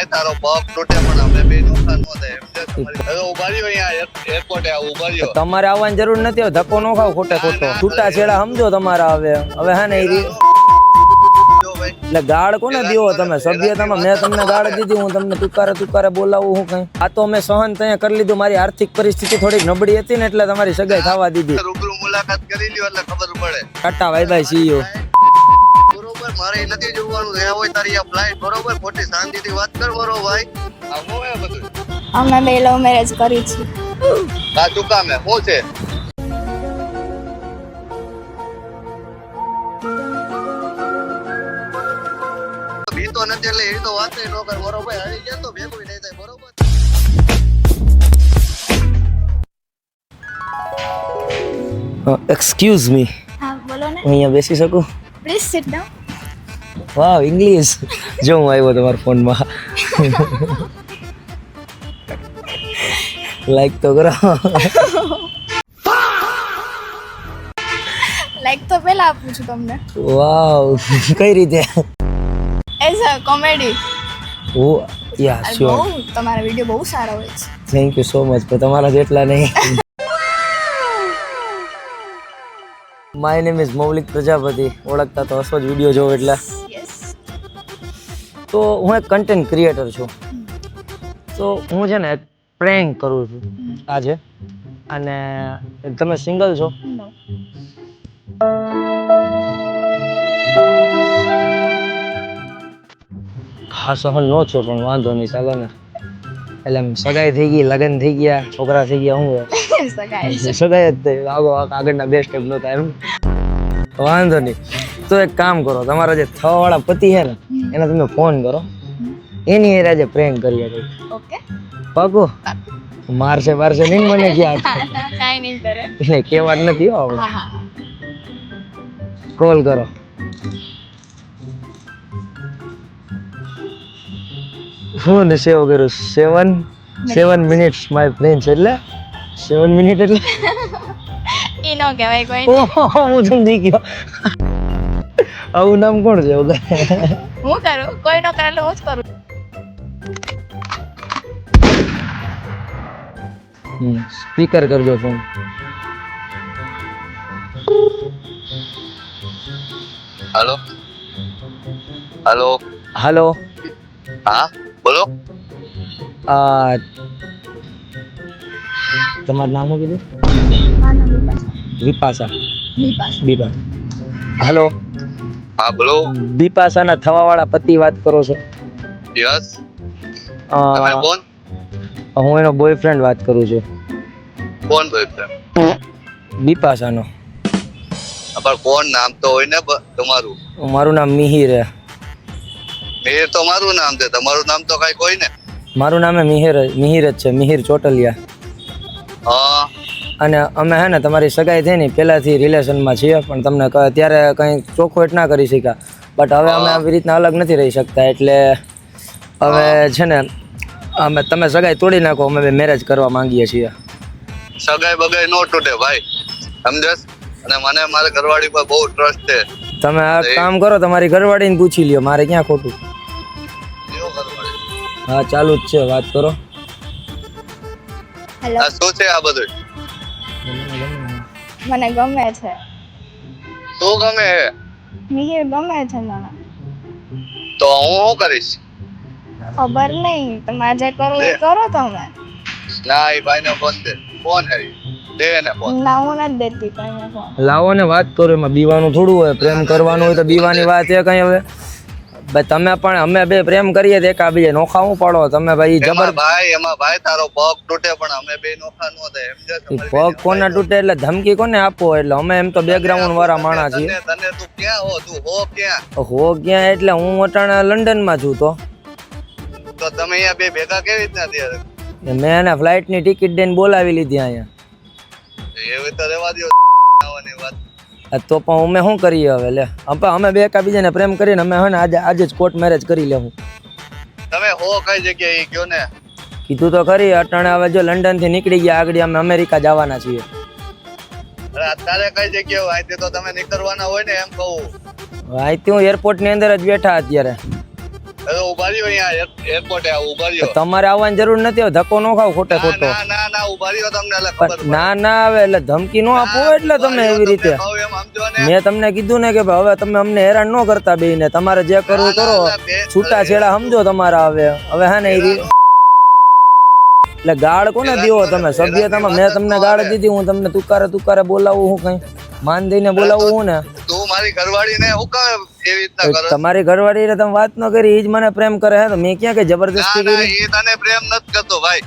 ભાઈ તારો પગ તૂટે પણ અમે બે નોખા નો થાય હવે ઉભા રહ્યો અહીંયા એરપોર્ટે ઉભા રહ્યો. તમારે આવવાની જરૂર નથી, ધક્કો નો ખાવ ખોટે ખોટો. છૂટા છેડા સમજો તમારા. હવે હે ને એટલે ગાળ કોને દીવો તમે? સભ્યતામાં મેં તમને ગાળ દીધી, હું તમને તુકારે બોલાવું હું કઈ? આ તો મેં સહન ત્યાં કરી લીધું. મારી આર્થિક પરિસ્થિતિ થોડીક નબળી હતી ને એટલે તમારી સગાઈ થવા દીધી. રૂબરૂ મુલાકાત કરી લ્યો એટલે ખબર પડે. Tata bye bye see you. બરોબર, મારે નથી જોવાનું. ત્યાં હોય તારી આ ફ્લાઇટ. બરોબર, ખોટી શાંતિથી વાત કર મારો ભાઈ. આ હું હે બધું? અમે બે લવ મેરેજ કરી છે. આ શું કામ હે? શું છે? તો નથી એટલે એ તો વાત ન કર મારો ભાઈ. આવી ગયા તો ભેગું નહીં થાય. બરોબર. એક્સક્યુઝ મી, હા બોલો ને. હું અહીંયા બેસી શકું? Please sit down. Wow, English. જો હું આવ્યો તમારા ફોનમાં. લાઈક તો કરો. લાઈક તો પહેલા આપું છું તમને. વાવ, કઈ રીતે? As a comedy. Oh yeah sure. બહુ તમારા વિડિયો બહુ સારા હોય છે. Thank you so much. પણ તમારા જેટલા નહીં. My name is Maulik Prajapati. ઓળખતા તો હશો જ વિડીયો જોવો એટલે. યસ. તો હું એક કન્ટેન્ટ ક્રિએટર છું. તો હું છે ને એક પ્રેન્ક કરું છું આજે. અને તમે સિંગલ છો? નો. હા, સહન નો છો પણ વાંધો નહીં, ચાલો ને. એટલે આમ સગાઈ થઈ ગઈ, લગ્ન થઈ ગયા, છોકરા થઈ ગયા. હું સગાઈ છે. સગાઈ જ થઈ. આગળના બે સ્ટેપ નહોતા એમ. વાંધો નહીં. તો એક કામ કરો, તમારા જે થવાવાળા પતિ છે ને એને તમે ફોન કરો, એની એ આજે પ્રેન્ક કરીએ કઈ. ઓકે. પાકું? મારશે નહીં મને ક્યાં? કાઈ નહીં કરે. એટલે કેવા જ નથી હો આપણે. હા હા. કોલ કરો. હું ને સેવ કરું 7 મિનિટ્સ માય ફ્રેન્ડ્સ. એટલે 7 મિનિટ એટલે ઈ નો કહેવાય કોઈ. ઓહો, હું સમજી ગયો. આવું નામ કોણ છે? હું કરું, કોઈ નો કરે એટલે હું જ કરું. સ્પીકર કરજો ફોન. હાલો હાલો. હાલો. હા બોલો. તમારું નામ શું કીધું? માનો વિપાસા. બીપા. હાલો. હા બોલો. બીપાસાના થવાવાળા પતિ વાત કરો છો? યસ. તમે કોણ? હું એનો બોયફ્રેન્ડ વાત કરું છું. કોણ બોયફ્રેન્ડ? બીપાસાનો. પણ કોણ નામ તો હોય ને તમારું? મારું નામ મિહિર હે. મિહિર તો મારું નામ છે. તમારું નામ તો કઈ કોઈ ને. મારું નામ મિહિર જ છે, મિહિર ચોટલિયા. હા. અને અમે હે ને તમારી સગાઈ થઈ ને પહેલાથી રિલેશનમાં છીએ, પણ તમને ત્યારે કંઈ ચોખવટ ના કરી શક્યા. બટ હવે અમે આવી રીતના અલગ નથી રહી શકતા. એટલે હવે છે ને અમે તમે સગાઈ તોડી નાખો, અમે મેરેજ કરવા માંગીએ છીએ. સગાઈ બગાઈ નો તૂટે ભાઈ, સમજસ. અને મને મારા ઘરવાળી પર બહુ ટ્રસ્ટ છે. તમે આ કામ કરો, તમારી ઘરવાળીને પૂછી લ્યો, મારે ક્યાં ખોટું. હા ચાલુ જ છે, વાત કરો. હેલો. આ શું છે આ બધું? મને ગમે છે. શું ગમે? મિહિર ગમે છે મને. તો હું શું કરીશ? ખબર નહીં, તમારે જે કરવું એ કરો તમે. ના, એ ભાઈ ને ફોન દે. ફોન હરી દે ને ફોન. ના, હું નથી દેતી કોઈને ફોન. લાવો ને વાત કરો. એમાં બીવાનું થોડું હોય. પ્રેમ કરવાનું હોય તો બીવાની વાત છે કઈ? હવે તમે પણ અમે બે પ્રેમ કરીએ તો એકાબીજે નોખા હું પાડો તમે ભાઈ? જબર એમાં ભાઈ તારો પગ તૂટે પણ અમે બે નોખા નો થાય. પગ કોને તૂટે એટલે ધમકી કોને આપો? એટલે અમે એમ તો બેકગ્રાઉન્ડ વાળા માણા છીએ. તને તું ક્યાં હો? તું હો ક્યાં? હો ક્યાં એટલે હું અટાણે લંડન માં છું. તો તમે અહીંયા બે ભેગા કેવી રીતના થયા? મેં એને ફ્લાઇટ ની ટિકિટ દઈને બોલાવી લીધી અહીંયા. એવી તો રેવા દો આવવાની વાત. તો પણ અમે શું કરીએ હવે? લે અમે બે એકાબીજાને પ્રેમ કરીને અમે હે ને આજે જ કોર્ટ મેરેજ કરી લેવું. તમે હો કઈ જગ્યાએ એ કયો ને? કીધું તો ખરી. અટાણે હવે જો લંડન થી નીકળી ગયા, આગળ અમે અમેરિકા જવાના છીએ. અત્યારે કઈ જગ્યાએ? અહીંથી તો તમે નીકળવાના હોય ને એમ કહું. અહીંથી હું એરપોર્ટ ની અંદર જ બેઠા અત્યારે. હવે ઉભા રહ્યો અહીંયા એરપોર્ટે ઉભા રહ્યો. તમારે આવવાની જરૂર નથી, હવે ધક્કો ન ખાવ ખોટે ખોટો. ના ઉભા રહ્યો તમને એટલે ખબર પડે. ના આવે એટલે ધમકી નો આપો એટલે તમે એવી રીતે. કહું એમ સમજો ને. મેં તમને કીધું ને કે ભાઈ હવે તમે અમને હેરાન ન કરતા બેયને, તમારે જે કરવું એ કરો, છૂટા છેડા સમજો તમારા. હવે હા ને એટલે ગાળ કોને દીવો તમે? સભ્યતામાં મેં તમને ગાળ દીધી, હું તમને તુકારે બોલાવું, હું કઈ માન દઈને બોલાવું હું ને? તું મારી ઘરવાળીને હું કામ એવી રીતના કરે? તમારી ઘરવાળીને તમે વાત ન કરી, ઈ જ મને પ્રેમ કરે હે, તો મેં ક્યાં કે જબરદસ્તી ના કરી? એ તને પ્રેમ નથી કરતો ભાઈ.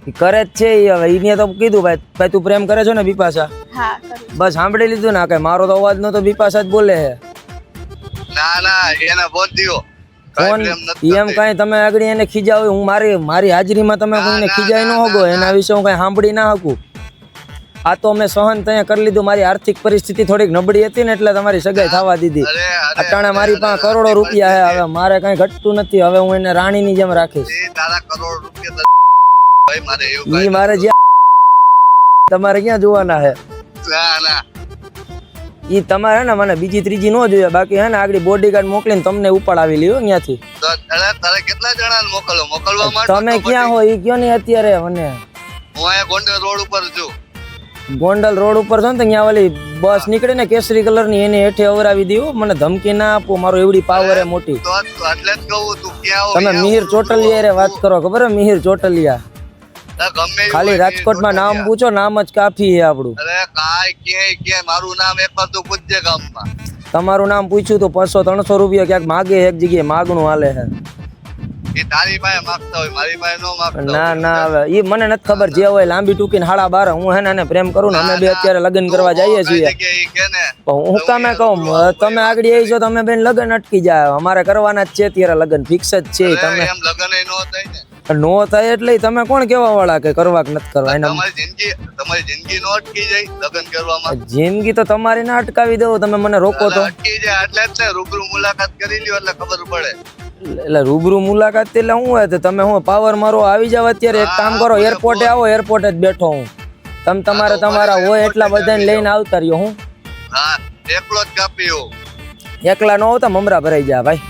ઈ કરે જ છે ઈ. હવે ઈને તો કીધું ભાઈ તું પ્રેમ કરે છો ને બિપાશા? હા કરું. બસ સાંભળી લીધું ને, કે મારો તો અવાજ નતો, બિપાશા જ બોલે હે. ના એને ફોન દિયો. ફોન એમ કઈ તમે આગળ એને ખીજાવ, હું મારી હાજરીમાં તમે કોઈને ખીજાય ન હોગો, એના વિશે હું કઈ સાંભળી ના શકું. આ તો મેં સહન ત્યાં કરી લીધું. મારી આર્થિક પરિસ્થિતિ થોડીક નબળી હતી ને એટલે તમારી સગાઈ થવા દીધી. અટાણે મારી પાસે કરોડો રૂપિયા હે, હવે મારે કઈ ઘટતું નથી. હવે હું એને રાણીની જેમ રાખીશ. તારા કરોડ રૂપિયા ભાઈ મારે એવું ઈ મારે જ્યાં તમારે ક્યાં જોવાના હે? ના ઈ તમારે ને મને બીજી ત્રીજી નો જોઈએ, બાકી હે ને આગળ બોડીગાર્ડ મોકલીને તમને ઉપાડાવી લ્યો ત્યાંથી. તો તારે કેટલા જણાને મોકલવા માટે? તમે ક્યાં હો ઈ કયો ને અત્યારે મને? હું અહીંયા ગોંડલ રોડ ઉપર છું. ગોંડલ રોડ ઉપર છો ને ત્યાં ઓલી બસ નીકળે ને કેસરી કલર ની, એને હેઠે અવરાવી દીધું. મને ધમકી ના આપો, મારો એવડી પાવર હે મોટી. તો એટલે જ કહું તું ક્યાં તમે મિહિર ચોટલિયા રે વાત કરો, ખબર હે? મિહિર ચોટલિયા ગમે ખાલી રાજકોટમાં નામ પૂછો, નામ જ કાફી હે આપણું. અરે ક્યાંય મારું નામ એક વાર તું પૂછજે ગામમાં. તમારું નામ પૂછ્યું તો 200-300 રૂપિયા ક્યાંક માગે, એક જગ્યાએ માગણું હાલે હે. એ તારી પાસે માંગતા હોય, મારી પાસે નો માંગતા. ના હવે ઈ મને નથી ખબર. જે હોય લાંબી ટૂંકીને 12.5. હું હે ને એને પ્રેમ કરું ને, અમે બે અત્યારે લગ્ન કરવા જઈએ છીએ. હું કામે કહું, તમે આગળ આવી છો, તમે બેન લગ્ન અટકી જાય. અમારે કરવાના જ છે અત્યારે લગ્ન, ફિક્સ જ છે. તમે એમ લગ્ન નો થાય ને, નો થાય એટલે તમે કોણ કેવા વાળા કે કરવા કે નથી કરવા? એના તમારી જિંદગી નો અટકી જાય લગ્ન કરવામાં. જિંદગી તો તમારી ના અટકાવી દઉં, તમે મને રોકો તો. અટકી જાય એટલે જ ને રૂબરૂ મુલાકાત કરી લ્યો એટલે ખબર પડે. એટલે રૂબરૂ મુલાકાત એટલે શું હોય? તો તમે હું પાવર મારો આવી જાવ અત્યારે. એક કામ કરો, એરપોર્ટે આવો, એરપોર્ટે જ બેઠો હું. તમે તમારા હોય એટલા બધાને લઈને આવતા રહ્યો. હું હા એકલો જ કાપ્યો. એકલા ન આવતા મમરા ભરાઈ જાય ભાઈ.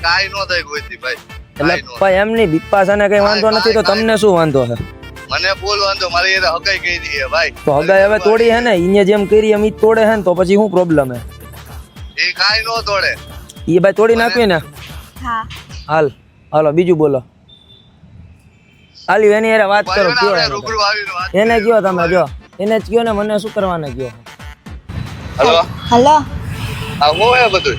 કાઈ નો થાય કોઈથી ભાઈ. એટલે ભાઈ એમની બિપાશાને કઈ વાંધો નથી, તો તમને શું વાંધો છે? મને બોલ વાંધો, મારી એ હગાઈ કહી દીધી ભાઈ. તો હગાઈ હવે તોડી હે ને, ઈને જેમ કરી એમ ઈ તોડે હે ને, તો પછી શું પ્રોબ્લેમ હે? એ કાઈ નો તોડે. ઈ ભાઈ તોડી નાખવી ને. હા હાલો બીજું બોલો. હાલ્યું એની હારે વાત કરો. રૂબરૂ આવીને વાત. એને કયો તમે, જો એને જ કયો ને, મને શું કરવાને કયો? હલો આ હું હે બધું.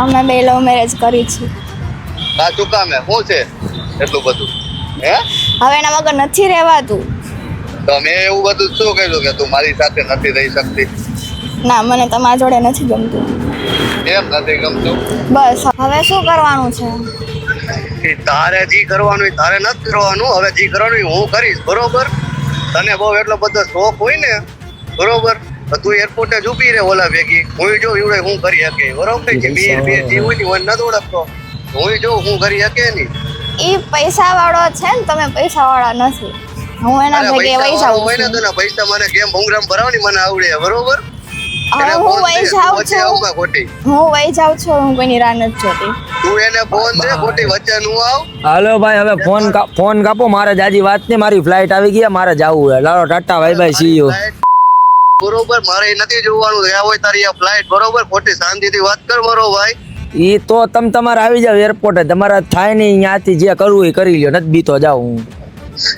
અમે બે લવ મેરેજ કરી છે. આ શું કામ હે? શું છે એટલું બધું? હે હવે એના વગર નથી રહેવાતું. તો મેં એવું બધું શું કહ્યું કે તું મારી સાથે નથી રહી શકતી? ના, મને તમારા જોડે નથી ગમતું. એમ નથી ગમતું? બસ હવે શું કરવાનું છે? એ તારે જી કરવાનું હોય તારે નથી કરવાનું. હવે જી કરવાનું હોય હું કરીશ, બરોબર? તને બહુ એટલો બધો શોખ હોય ને, બરોબર, તો તું એરપોર્ટે જ ઊભી રહે ઓલા ભેગી. હું જો એવડે હું કરી શકે, બરોબર? કે બે જે હોય ને હું નથી ઓળખતો, હું જો હું કરી શકે નહીં. ઈ પૈસા વાળો છે ને, તમે પૈસા વાળા નથી. હું એના ભેગે વહી જાઉં હોય ને છું. તો પૈસા મને કેમ ભૂંગરામ ભરાવવાની મને આવડે, બરોબર? હવે હું વહી જાઉં છું. ખોટી હું વહી જાઉં છું, હું કોઈની રાહ નથી જોતી. તું એને ફોન દે, ખોટી વચ્ચે નું આવ. હાલો ભાઈ, હવે ફોન કાપો. મારે જાજી વાત નહીં, મારી ફ્લાઇટ આવી ગઈ, મારે જાવું હે. Lalo Tata, bye bye, C you. બરોબર, મારે નથી જોવાનું. ત્યાં હોય તારી આ ફ્લાઇટ, બરોબર? ખોટી શાંતિથી વાત કર મારો ભાઈ. ઈ તો તમારે આવી જાવ એરપોર્ટે. તમારા થાય નહીં, ત્યાંથી જે કરવું એ કરી લ્યો. નથી બીતો જાવ હું.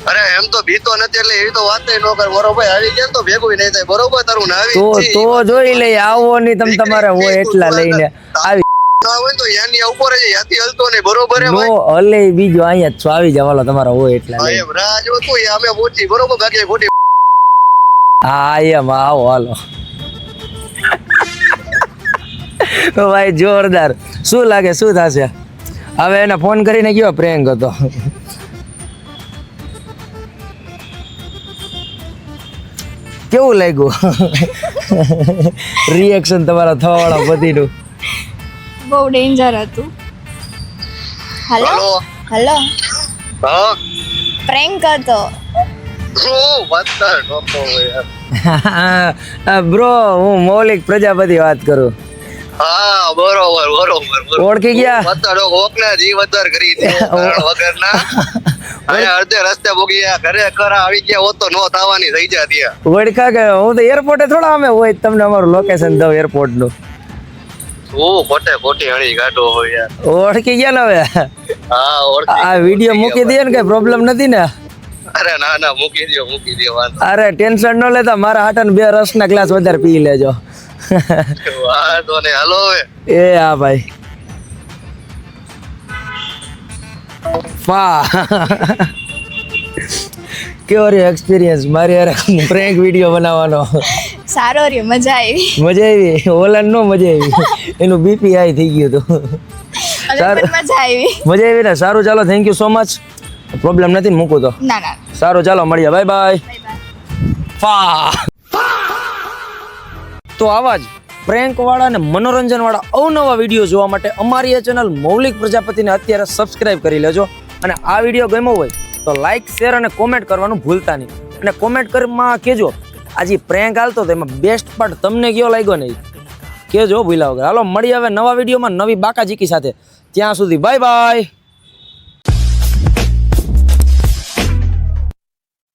અરે એમ તો બીતો નથી એટલે એવી તો વાત ન કર મારો ભાઈ. આવી ગયા તો ભેગું નહીં થાય, બરોબર? તારું ના આવી તો જોઈ લઈ. આવો નહીં તમારે હોય એટલા લઈને આવી ના હોય તો યાની ઉપર જ યાથી હલતો નહીં, બરોબર? હે ભાઈ, નો હલે બીજો અહીંયા જ છો. આવી જવાલો તમારે હોય એટલા હા લઈને. એમ રાહ જો તું અમે પહોંચી, બરોબર? બાકી ખોટી હા એમ આવો, હાલો. ભાઈ જોરદાર. શું લાગે શું થશે? હવે એને ફોન કરીને કયો પ્રેન્ક હતો. કેવું લાગ્યું રિએક્શન તમારા થવાવાળા બધીનું? બહુ ડેન્જર હતું. હેલો હેલો, હા પ્રેન્ક હતો. બ્રો, હું મૌલિક પ્રજાપતિ વાત કરું. હા બરોબર ઓળખી ગયા? વતડો કોકના જીવ અદ્દર કરી દે કારણ વગરના અહીંયા અડધે રસ્તે ભોગી ગયા ઘરે કરા આવી ગયા હોત તો નો થવાની થઈ જાય ત્યાં ઓળખા ગયો. હું તો એરપોર્ટે થોડા અમે હોય તમને અમારું લોકેશન દઉં એરપોર્ટ નું. તું ખોટી હણી કાઢો હોય યાર ઓળખી ગયા ને હવે? હા ઓળખી આ વિડીયો મૂકી દે ને કઈ પ્રોબ્લેમ નથી ને? અરે ના મૂકી દો વાંધો અરે ટેન્શન ન લેતા, મારા હાટન 2 રસના ગ્લાસ વધારે પી લેજો. વાંધો નહીં હાલો હવે એ હા ભાઈ. ફા કેવો રહ્યો એક્સપિરિયન્સ મારી યાર પ્રેન્ક વિડીયો બનાવવાનો? સારો રહ્યો, મજા આવી. મજા આવી? ઓલા નો મજા આવી, એનું બીપી હાઈ થઈ ગયું હતું. અને પણ મજા આવી. મજા આવી ને? સારું ચાલો, thank you so much. Problem નથી ને મૂકું તો? ના સારું ચાલો મળીએ, બાય બાય. ફા તો આવા જ પ્રેન્ક વાળા અને મનોરંજન વાળા અવનવા વિડીયો જોવા માટે અમારી આ ચેનલ મૌલિક પ્રજાપતિને અત્યારે સબસ્ક્રાઇબ કરી લેજો. અને આ વિડીયો ગમ્યો હોય તો લાઈક, શેર અને કોમેન્ટ કરવાનું ભૂલતા નહીં. અને કોમેન્ટ કરવામાં કહેજો આજે પ્રેન્ક હાલતો તો એમાં બેસ્ટ પાર્ટ તમને કયો લાગ્યો નહીં કહેજો ભૂલ્યા વગર. હાલો મળીએ હવે નવા વિડીયોમાં નવી બાકાજીકી સાથે. ત્યાં સુધી બાય બાય.